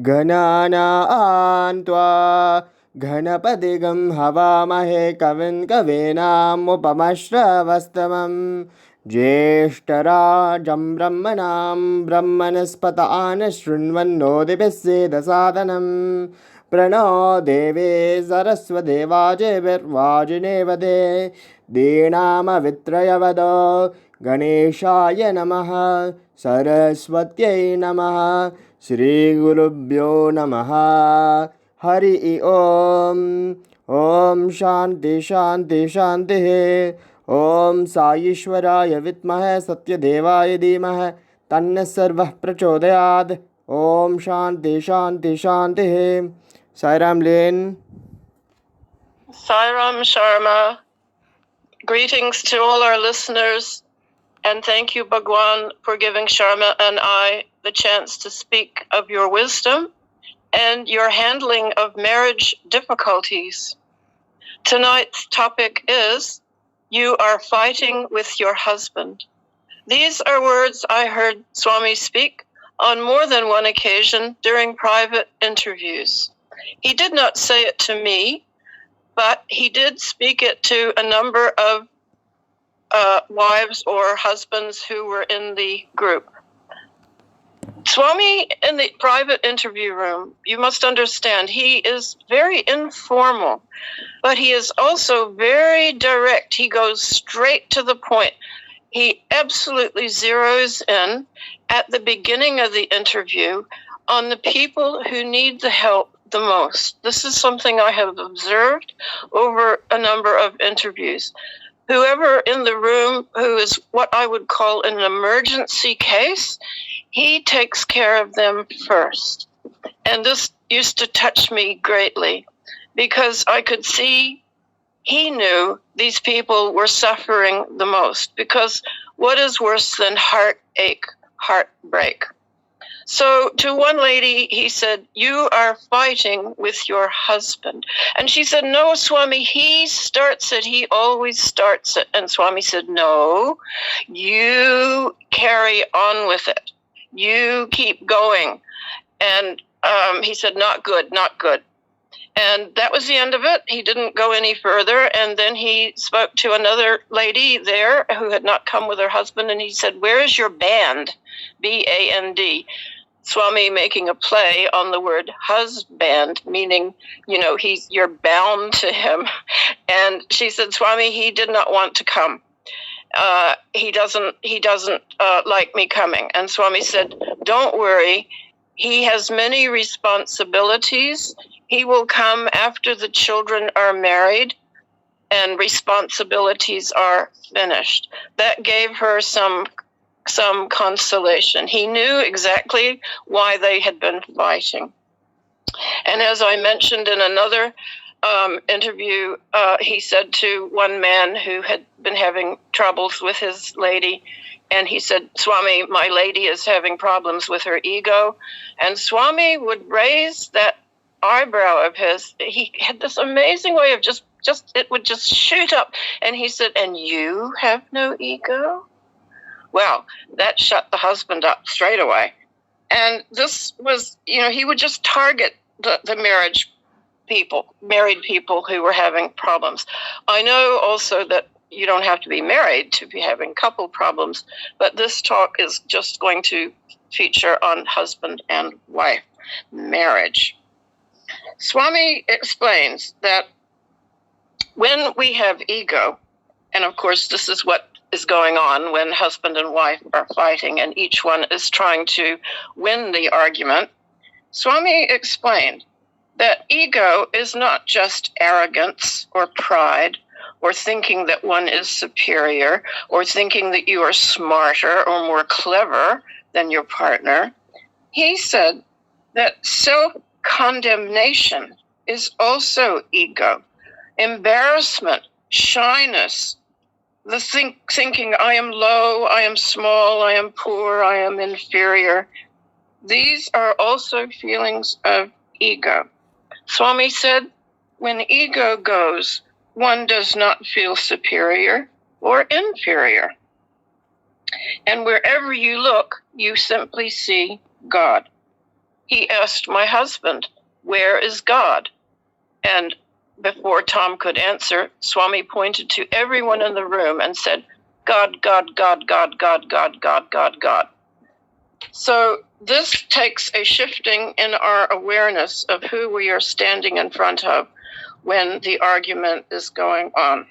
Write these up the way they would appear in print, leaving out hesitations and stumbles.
गणानां त्वा गणपतिगं हवामहे कविं कवीनामुपमश्रवस्तमं ज्येष्ठराजं ब्रह्मणां ब्रह्मणस्पतान् शृण्वन्नोतिभिः सेदसादनम् प्रणो देवे सरस्वदेवाजिभिर्वाजिनेवदे दीनामवित्रयवदो गणेशाय नमः सरस्वत्यै नमः श्रीगुरुभ्यो नमः हरि ओम। ओम शांति शांति शांति। ओम साईश्वराय विद्महे सत्यदेवाय धीमहि तन्नः सर्वः प्रचोदयात्। ओम शांति शांति शांति। Sairam Lin. Sairam Sharma. Greetings to all our listeners, and thank you, Bhagavan, for giving Sharma and I the chance to speak of your wisdom and your handling of marriage difficulties. Tonight's topic is, you are fighting with your husband. These are words I heard Swami speak on more than one occasion during private interviews. He did not say it to me, but he did speak it to a number of wives or husbands who were in the group. Swami, in the private interview room, you must understand, he is very informal, but he is also very direct. He goes straight to the point. He absolutely zeroes in at the beginning of the interview on the people who need the help the most. This is something I have observed over a number of interviews. Whoever in the room who is what I would call an emergency case, he takes care of them first. And this used to touch me greatly because I could see he knew these people were suffering the most, because what is worse than heartache, heartbreak? So to one lady, he said, you are fighting with your husband. And she said, no, Swami, he starts it. He always starts it. And Swami said, no, you carry on with it. You keep going. And he said, not good, not good. And that was the end of it. He didn't go any further. And then he spoke to another lady there who had not come with her husband. And he said, where is your band? B-A-N-D. Swami making a play on the word husband, meaning, you're bound to him. And she said, Swami, he did not want to come. He doesn't like me coming. And Swami said, don't worry. He has many responsibilities. He will come after the children are married and responsibilities are finished. That gave her some consolation. He knew exactly why they had been fighting. And as I mentioned in another interview, he said to one man who had been having troubles with his lady, and he said, Swami, my lady is having problems with her ego. And Swami would raise that eyebrow of his. He had this amazing way of just it would just shoot up. And he said, and you have no ego? Well, that shut the husband up straight away. And this was, he would just target the married people who were having problems. I know also that you don't have to be married to be having couple problems, but this talk is just going to feature on husband and wife marriage. Swami explains that when we have ego, and of course this is what is going on when husband and wife are fighting and each one is trying to win the argument, Swami explained that ego is not just arrogance or pride or thinking that one is superior or thinking that you are smarter or more clever than your partner. He said that self-condemnation is also ego. Embarrassment, shyness, the thinking I am low, I am small, I am poor, I am inferior. These are also feelings of ego. Swami said, when ego goes, one does not feel superior or inferior. And wherever you look, you simply see God. he asked my husband, "Where is God?" And before Tom could answer, Swami pointed to everyone in the room and said, "God, God, God, God, God, God, God, God, God." So this takes a shifting in our awareness of who we are standing in front of when the argument is going on.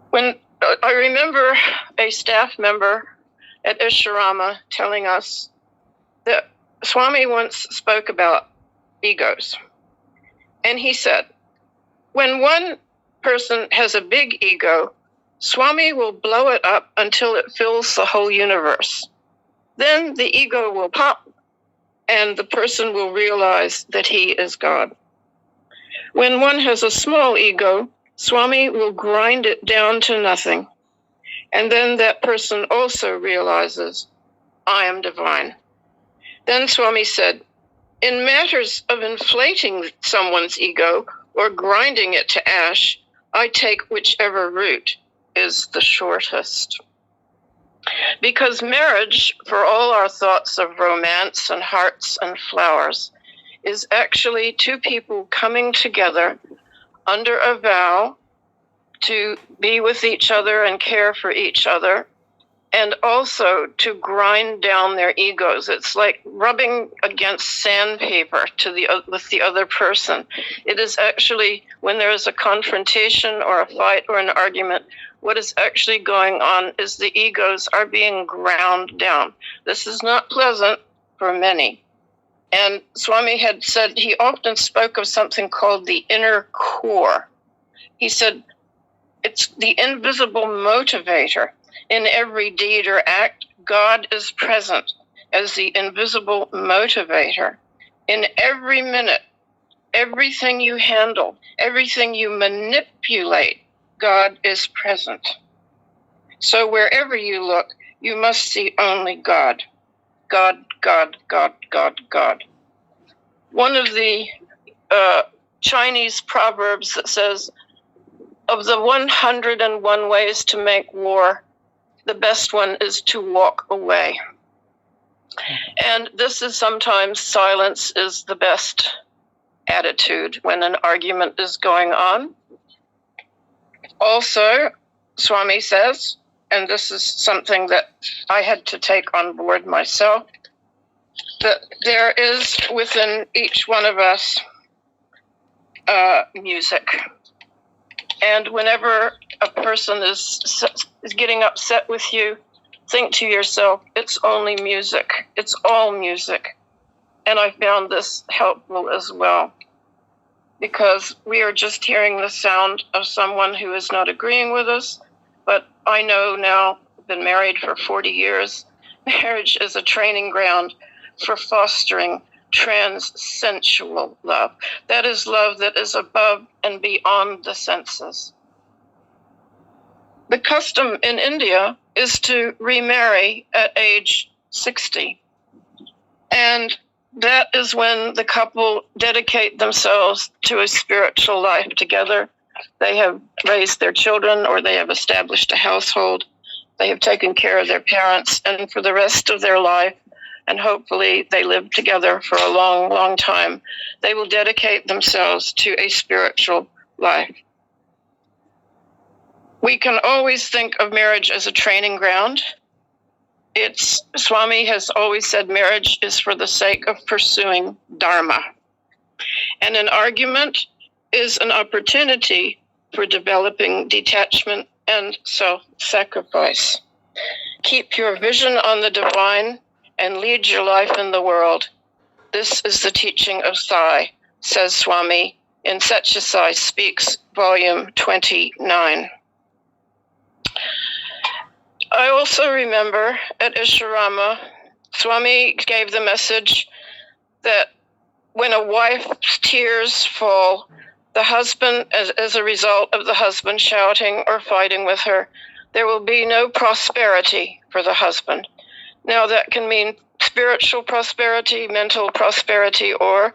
When I remember a staff member at Isharama telling us that Swami once spoke about egos. And he said, when one person has a big ego, Swami will blow it up until it fills the whole universe. Then the ego will pop and the person will realize that he is God. When one has a small ego, Swami will grind it down to nothing. And then that person also realizes, I am divine. Then Swami said, in matters of inflating someone's ego or grinding it to ash, I take whichever route is the shortest. Because marriage, for all our thoughts of romance and hearts and flowers, is actually two people coming together under a vow to be with each other and care for each other, and also to grind down their egos. It's like rubbing against sandpaper with the other person. It is actually, when there is a confrontation or a fight or an argument, what is actually going on is the egos are being ground down. This is not pleasant for many. And Swami had said, he often spoke of something called the inner core. He said, it's the invisible motivator. In every deed or act, God is present as the invisible motivator. In every minute, everything you handle, everything you manipulate, God is present. So wherever you look, you must see only God. God, God, God, God, God. One of the Chinese proverbs that says, of the 101 ways to make war, the best one is to walk away. And this is sometimes silence is the best attitude when an argument is going on. Also, Swami says, and this is something that I had to take on board myself, that there is within each one of us music. And whenever a person is getting upset with you, think to yourself, it's only music. It's all music. And I found this helpful as well, because we are just hearing the sound of someone who is not agreeing with us. But I know now, I've been married for 40 years, marriage is a training ground for fostering transsensual love. That is love that is above and beyond the senses. The custom in India is to remarry at age 60. And that is when the couple dedicate themselves to a spiritual life together. They have raised their children, or they have established a household. They have taken care of their parents, and for the rest of their life, and hopefully they live together for a long, long time, they will dedicate themselves to a spiritual life. We can always think of marriage as a training ground. Swami has always said marriage is for the sake of pursuing Dharma. And an argument is an opportunity for developing detachment and self-sacrifice. Keep your vision on the divine and lead your life in the world. This is the teaching of Sai, says Swami in Sathya Sai Speaks, Volume 29. I also remember at Isharama, Swami gave the message that when a wife's tears fall, the husband, as a result of the husband shouting or fighting with her, there will be no prosperity for the husband. Now that can mean spiritual prosperity, mental prosperity, or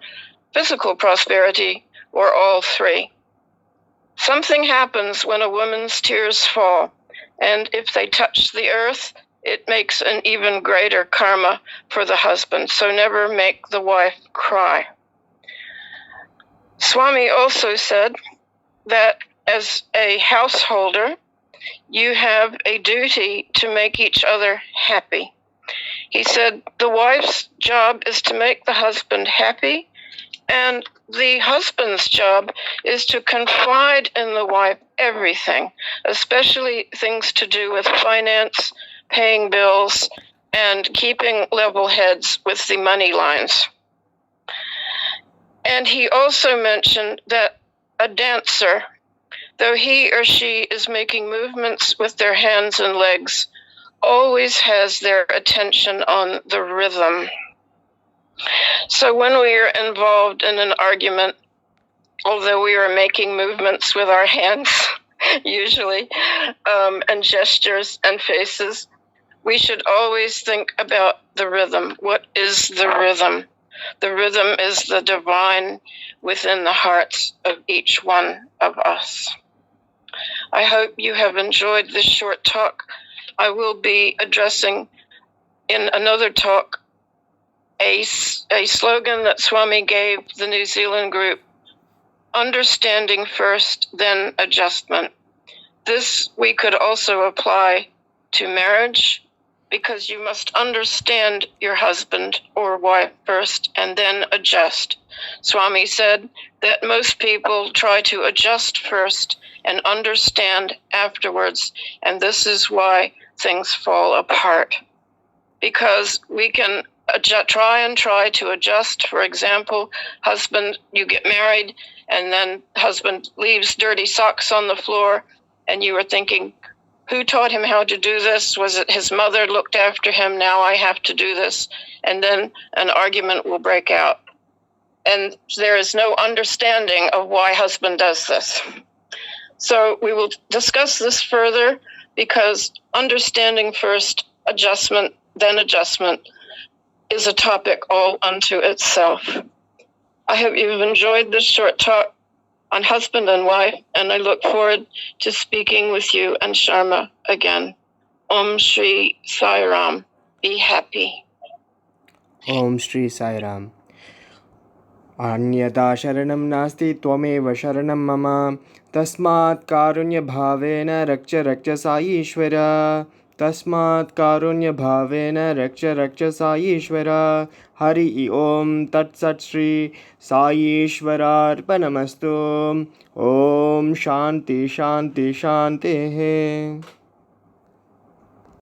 physical prosperity, or all three. Something happens when a woman's tears fall, and if they touch the earth, it makes an even greater karma for the husband. So never make the wife cry. Swami also said that as a householder, you have a duty to make each other happy. He said the wife's job is to make the husband happy, and the husband's job is to confide in the wife everything, especially things to do with finance, paying bills, and keeping level heads with the money lines. And he also mentioned that a dancer, though he or she is making movements with their hands and legs, always has their attention on the rhythm. So when we are involved in an argument, although we are making movements with our hands, usually, and gestures and faces, we should always think about the rhythm. What is the rhythm? The rhythm is the divine within the hearts of each one of us. I hope you have enjoyed this short talk. I will be addressing in another talk a slogan that Swami gave the New Zealand group, understanding first, then adjustment. This we could also apply to marriage, because you must understand your husband or wife first and then adjust. Swami said that most people try to adjust first and understand afterwards, and this is why things fall apart. Because we can try to adjust. For example, husband, you get married, and then husband leaves dirty socks on the floor, and you are thinking, who taught him how to do this? Was it his mother looked after him? Now I have to do this. And then an argument will break out. And there is no understanding of why husband does this. So we will discuss this further, because understanding first, adjustment, then adjustment is a topic all unto itself. I hope you've enjoyed this short talk on husband and wife, and I look forward to speaking with you and Sharma again. Om Shri Sai Ram. Be happy. Om Shri Sai Ram. Anyata sharanam nasti tvameva sharanam mama tasmat karunya bhavena raksha sai ishvara tasmat karunya bhavena raksha sai ishvara Hari Om Tat Sat Shri Sai Ishwararpanamastu Om Shanti Shanti Shanti